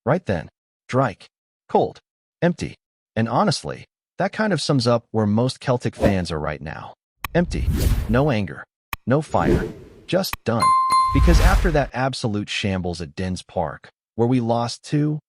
Right then, Drake. Cold. Empty. And honestly, that kind of sums up where most Celtic fans are right now. Empty. No anger. No fire. Just done. Because after that absolute shambles at Dens Park, where we lost 2-0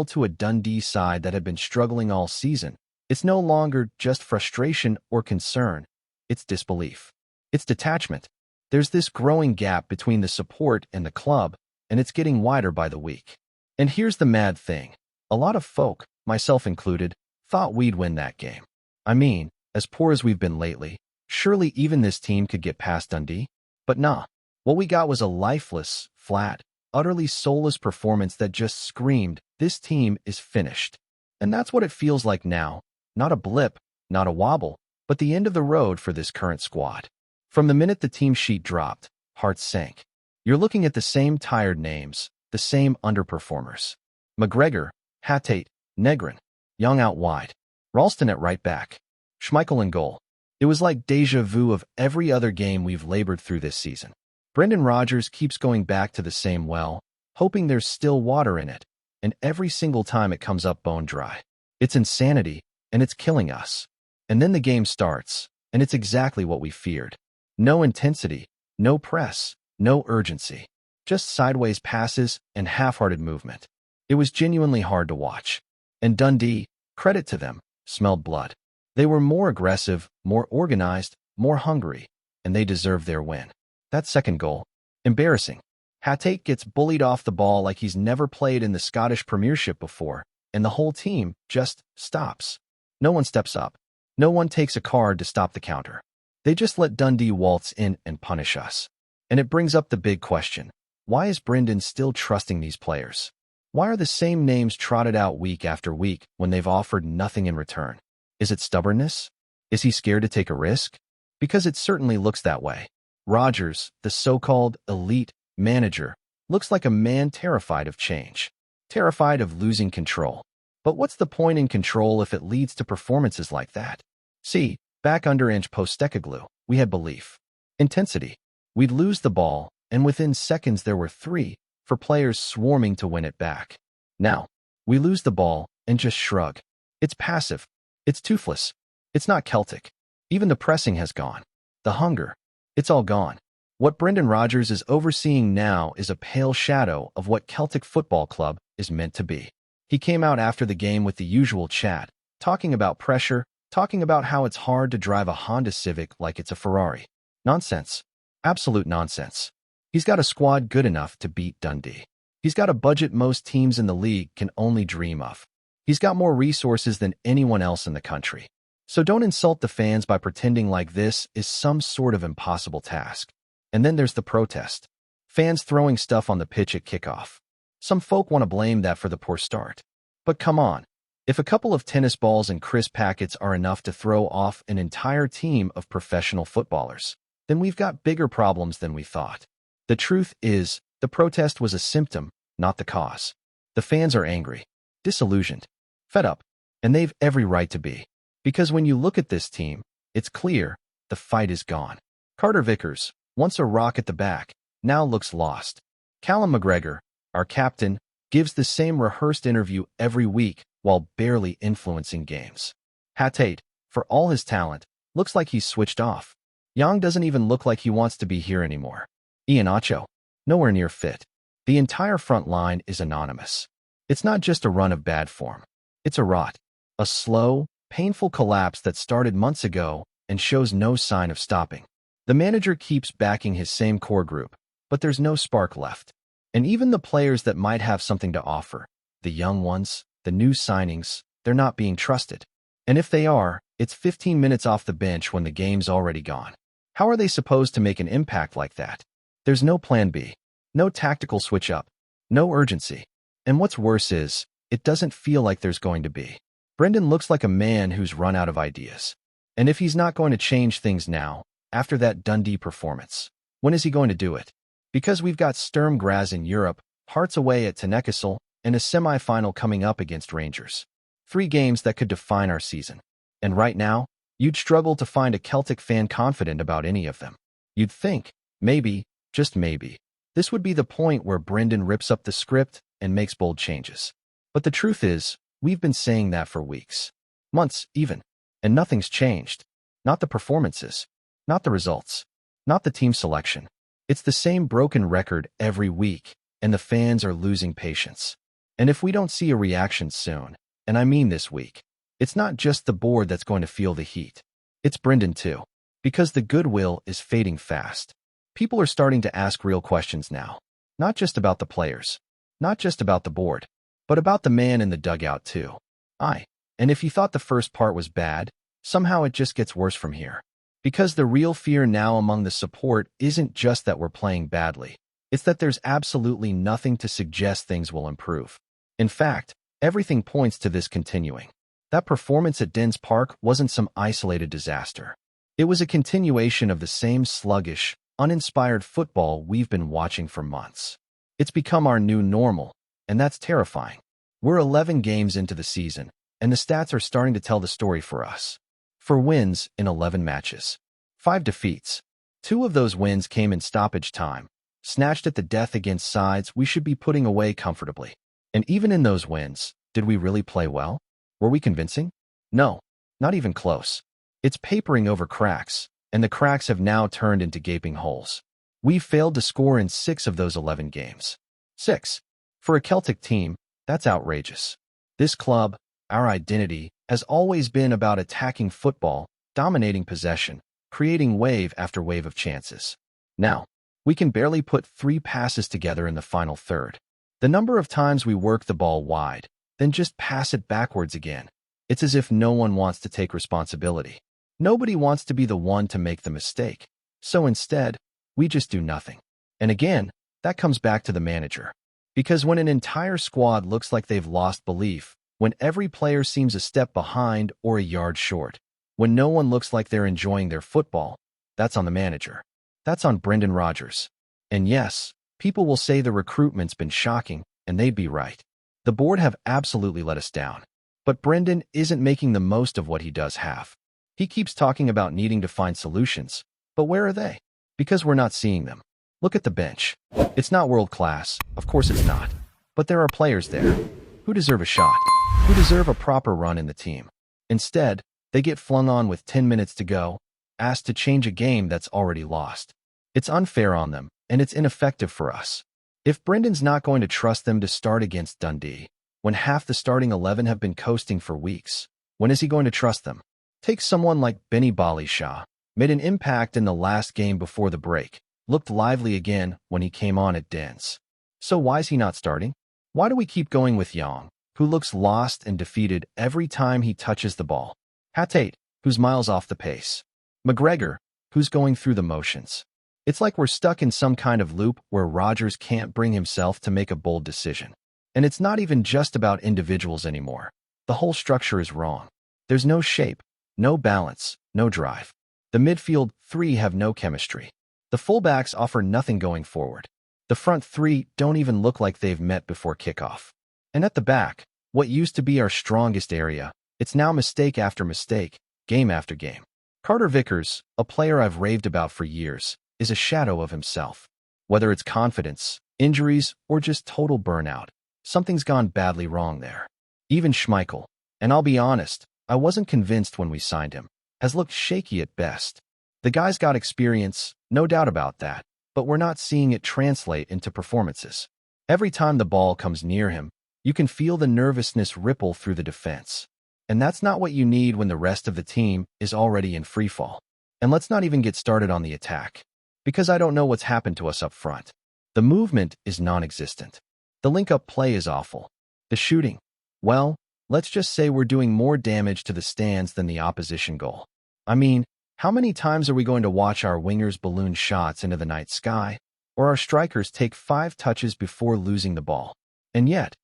to a Dundee side that had been struggling all season, it's no longer just frustration or concern. It's disbelief. It's detachment. There's this growing gap between the support and the club, and it's getting wider by the week. And here's the mad thing. A lot of folk, myself included, thought we'd win that game. I mean, as poor as we've been lately, surely even this team could get past Dundee? But nah. What we got was a lifeless, flat, utterly soulless performance that just screamed, this team is finished. And that's what it feels like now. Not a blip, not a wobble, but the end of the road for this current squad. From the minute the team sheet dropped, hearts sank. You're looking at the same tired names, the same underperformers. McGregor, Hatate, Negrin, Young out wide, Ralston at right back, Schmeichel in goal. It was like deja vu of every other game we've labored through this season. Brendan Rodgers keeps going back to the same well, hoping there's still water in it, and every single time it comes up bone dry. It's insanity, and it's killing us. And then the game starts, and it's exactly what we feared. No intensity, no press, no urgency. Just sideways passes and half-hearted movement. It was genuinely hard to watch. And Dundee, credit to them, smelled blood. They were more aggressive, more organized, more hungry, and they deserved their win. That second goal, embarrassing. Hatate gets bullied off the ball like he's never played in the Scottish Premiership before, and the whole team just stops. No one steps up. No one takes a card to stop the counter. They just let Dundee waltz in and punish us. And it brings up the big question. Why is Brendan still trusting these players? Why are the same names trotted out week after week when they've offered nothing in return? Is it stubbornness? Is he scared to take a risk? Because it certainly looks that way. Rodgers, the so-called elite manager, looks like a man terrified of change, terrified of losing control. But what's the point in control if it leads to performances like that? See, back under Ange Postecoglou, we had belief. Intensity. We'd lose the ball, and within seconds there were 3, for players swarming to win it back. Now, we lose the ball and just shrug. It's passive. It's toothless. It's not Celtic. Even the pressing has gone. The hunger. It's all gone. What Brendan Rodgers is overseeing now is a pale shadow of what Celtic Football Club is meant to be. He came out after the game with the usual chat, talking about pressure, talking about how it's hard to drive a Honda Civic like it's a Ferrari. Nonsense. Absolute nonsense. He's got a squad good enough to beat Dundee. He's got a budget most teams in the league can only dream of. He's got more resources than anyone else in the country. So don't insult the fans by pretending like this is some sort of impossible task. And then there's the protest. Fans throwing stuff on the pitch at kickoff. Some folk want to blame that for the poor start. But come on. If a couple of tennis balls and crisp packets are enough to throw off an entire team of professional footballers, then we've got bigger problems than we thought. The truth is, the protest was a symptom, not the cause. The fans are angry, disillusioned, fed up, and they've every right to be. Because when you look at this team, it's clear the fight is gone. Carter Vickers, once a rock at the back, now looks lost. Callum McGregor, our captain, gives the same rehearsed interview every week while barely influencing games. Hatate, for all his talent, looks like he's switched off. Young doesn't even look like he wants to be here anymore. Iheanacho, nowhere near fit. The entire front line is anonymous. It's not just a run of bad form. It's a rot. A slow, painful collapse that started months ago and shows no sign of stopping. The manager keeps backing his same core group, but there's no spark left. And even the players that might have something to offer, the young ones, the new signings, they're not being trusted. And if they are, it's 15 minutes off the bench when the game's already gone. How are they supposed to make an impact like that? There's no plan B, no tactical switch up, no urgency. And what's worse is, it doesn't feel like there's going to be. Brendan looks like a man who's run out of ideas. And if he's not going to change things now, after that Dundee performance, when is he going to do it? Because we've got Sturm Graz in Europe, Hearts away at Tynecastle, and a semi-final coming up against Rangers. 3 games that could define our season. And right now, you'd struggle to find a Celtic fan confident about any of them. You'd think, maybe, just maybe, this would be the point where Brendan rips up the script and makes bold changes. But the truth is, we've been saying that for weeks, months even, and nothing's changed. Not the performances, not the results, not the team selection. It's the same broken record every week, and the fans are losing patience. And if we don't see a reaction soon, and I mean this week, it's not just the board that's going to feel the heat. It's Brendan too. Because the goodwill is fading fast. People are starting to ask real questions now. Not just about the players, not just about the board, but about the man in the dugout too. And if you thought the first part was bad, somehow it just gets worse from here. Because the real fear now among the support isn't just that we're playing badly. It's that there's absolutely nothing to suggest things will improve. In fact, everything points to this continuing. That performance at Dens Park wasn't some isolated disaster. It was a continuation of the same sluggish, uninspired football we've been watching for months. It's become our new normal, and that's terrifying. We're 11 games into the season, and the stats are starting to tell the story for us. 4 wins in 11 matches. 5 defeats. 2 of those wins came in stoppage time, snatched at the death against sides we should be putting away comfortably. And even in those wins, did we really play well? Were we convincing? No, not even close. It's papering over cracks, and the cracks have now turned into gaping holes. We've failed to score in 6 of those 11 games. 6. For a Celtic team, that's outrageous. This club, our identity, has always been about attacking football, dominating possession, creating wave after wave of chances. Now, we can barely put 3 passes together in the final third. The number of times we work the ball wide, then just pass it backwards again. It's as if no one wants to take responsibility. Nobody wants to be the one to make the mistake. So instead, we just do nothing. And again, that comes back to the manager. Because when an entire squad looks like they've lost belief, when every player seems a step behind or a yard short, when no one looks like they're enjoying their football, that's on the manager. That's on Brendan Rodgers. And yes, people will say the recruitment's been shocking, and they'd be right. The board have absolutely let us down. But Brendan isn't making the most of what he does have. He keeps talking about needing to find solutions, but where are they? Because we're not seeing them. Look at the bench. It's not world class, of course it's not. But there are players there who deserve a shot, who deserve a proper run in the team. Instead, they get flung on with 10 minutes to go, asked to change a game that's already lost. It's unfair on them, and it's ineffective for us. If Brendan's not going to trust them to start against Dundee, when half the starting 11 have been coasting for weeks, when is he going to trust them? Take someone like Benny Balishaw, made an impact in the last game before the break, looked lively again when he came on at Dens. So why is he not starting? Why do we keep going with Young, who looks lost and defeated every time he touches the ball? Hatate, who's miles off the pace. McGregor, who's going through the motions. It's like we're stuck in some kind of loop where Rodgers can't bring himself to make a bold decision. And it's not even just about individuals anymore. The whole structure is wrong. There's no shape, no balance, no drive. The midfield 3 have no chemistry. The fullbacks offer nothing going forward. The front 3 don't even look like they've met before kickoff. And at the back, what used to be our strongest area, it's now mistake after mistake, game after game. Carter Vickers, a player I've raved about for years, is a shadow of himself. Whether it's confidence, injuries, or just total burnout, something's gone badly wrong there. Even Schmeichel, and I'll be honest, I wasn't convinced when we signed him, has looked shaky at best. The guy's got experience, no doubt about that, but we're not seeing it translate into performances. Every time the ball comes near him, you can feel the nervousness ripple through the defense. And that's not what you need when the rest of the team is already in freefall. And let's not even get started on the attack, because I don't know what's happened to us up front. The movement is non-existent. The link-up play is awful. The shooting, well, let's just say we're doing more damage to the stands than the opposition goal. I mean, how many times are we going to watch our wingers balloon shots into the night sky, or our strikers take 5 touches before losing the ball? And yet,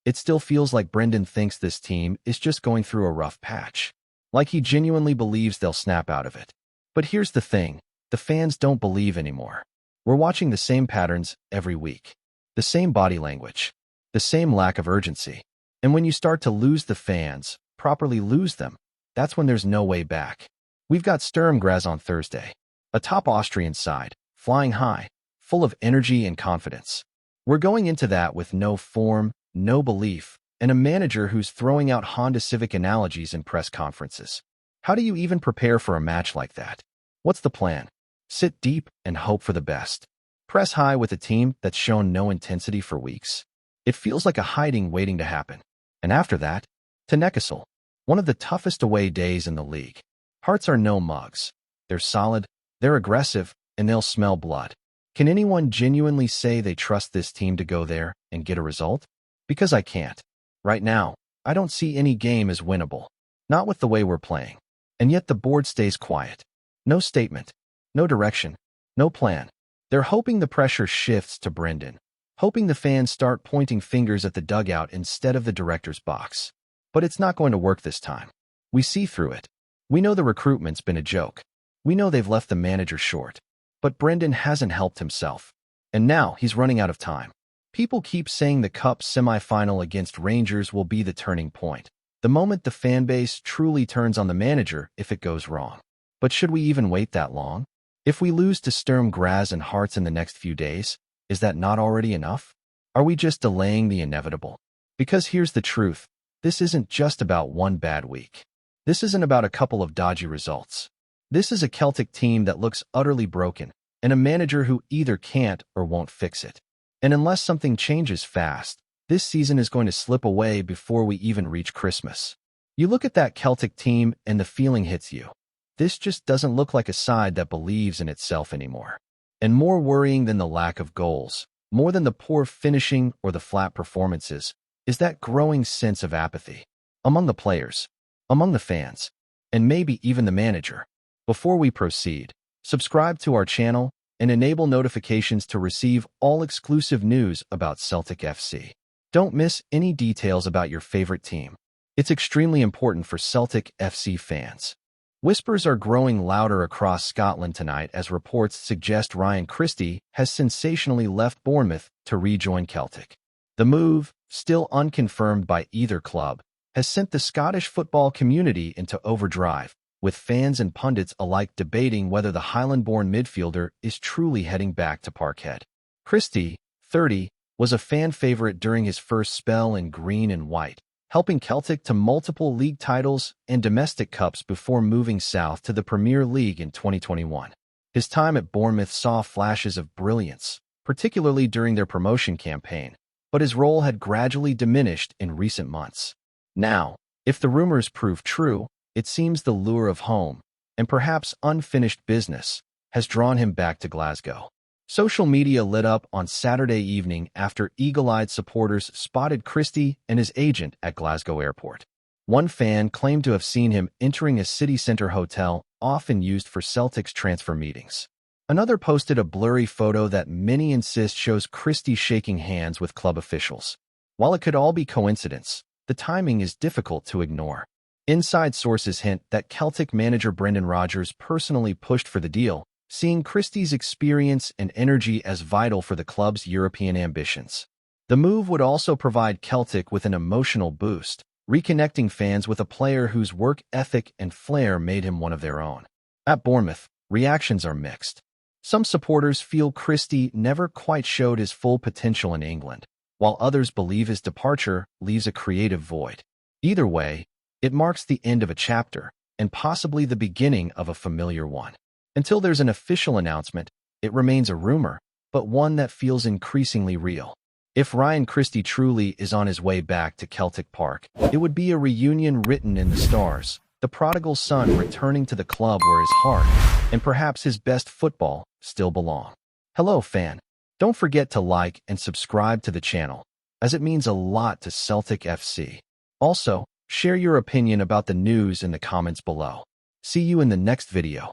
it still feels like Brendan thinks this team is just going through a rough patch, like he genuinely believes they'll snap out of it. But here's the thing, the fans don't believe anymore. We're watching the same patterns every week, the same body language, the same lack of urgency. And when you start to lose the fans, properly lose them, that's when there's no way back. We've got Sturm Graz on Thursday, a top Austrian side, flying high, full of energy and confidence. We're going into that with no form, no belief, and a manager who's throwing out Honda Civic analogies in press conferences. How do you even prepare for a match like that? What's the plan? Sit deep and hope for the best. Press high with a team that's shown no intensity for weeks. It feels like a hiding waiting to happen. And after that, to Newcastle, one of the toughest away days in the league. Hearts are no mugs. They're solid, they're aggressive, and they'll smell blood. Can anyone genuinely say they trust this team to go there and get a result? Because I can't. Right now, I don't see any game as winnable. Not with the way we're playing. And yet the board stays quiet. No statement. No direction. No plan. They're hoping the pressure shifts to Brendan. Hoping the fans start pointing fingers at the dugout instead of the director's box. But it's not going to work this time. We see through it. We know the recruitment's been a joke. We know they've left the manager short. But Brendan hasn't helped himself. And now he's running out of time. People keep saying the Cup semi-final against Rangers will be the turning point. The moment the fanbase truly turns on the manager if it goes wrong. But should we even wait that long? If we lose to Sturm Graz and Hearts in the next few days, is that not already enough? Are we just delaying the inevitable? Because here's the truth. This isn't just about one bad week. This isn't about a couple of dodgy results. This is a Celtic team that looks utterly broken, and a manager who either can't or won't fix it. And unless something changes fast, this season is going to slip away before we even reach Christmas. You look at that Celtic team and the feeling hits you. This just doesn't look like a side that believes in itself anymore. And more worrying than the lack of goals, more than the poor finishing or the flat performances, is that growing sense of apathy. Among the players, among the fans, and maybe even the manager. Before we proceed, subscribe to our channel and enable notifications to receive all exclusive news about Celtic FC. Don't miss any details about your favorite team. It's extremely important for Celtic FC fans. Whispers are growing louder across Scotland tonight as reports suggest Ryan Christie has sensationally left Bournemouth to rejoin Celtic. The move, still unconfirmed by either club, has sent the Scottish football community into overdrive, with fans and pundits alike debating whether the Highland-born midfielder is truly heading back to Parkhead. Christie, 30, was a fan favorite during his first spell in green and white, helping Celtic to multiple league titles and domestic cups before moving south to the Premier League in 2021. His time at Bournemouth saw flashes of brilliance, particularly during their promotion campaign, but his role had gradually diminished in recent months. Now, if the rumors prove true, it seems the lure of home, and perhaps unfinished business, has drawn him back to Glasgow. Social media lit up on Saturday evening after eagle-eyed supporters spotted Christie and his agent at Glasgow Airport. One fan claimed to have seen him entering a city centre hotel often used for Celtic's transfer meetings. Another posted a blurry photo that many insist shows Christie shaking hands with club officials. While it could all be coincidence, the timing is difficult to ignore. Inside sources hint that Celtic manager Brendan Rodgers personally pushed for the deal, seeing Christie's experience and energy as vital for the club's European ambitions. The move would also provide Celtic with an emotional boost, reconnecting fans with a player whose work ethic and flair made him one of their own. At Bournemouth, reactions are mixed. Some supporters feel Christie never quite showed his full potential in England, while others believe his departure leaves a creative void. Either way, it marks the end of a chapter, and possibly the beginning of a familiar one. Until there's an official announcement, it remains a rumor, but one that feels increasingly real. If Ryan Christie truly is on his way back to Celtic Park, it would be a reunion written in the stars, the prodigal son returning to the club where his heart, and perhaps his best football, still belong. Hello, fan. Don't forget to like and subscribe to the channel, as it means a lot to Celtic FC. Also, share your opinion about the news in the comments below. See you in the next video.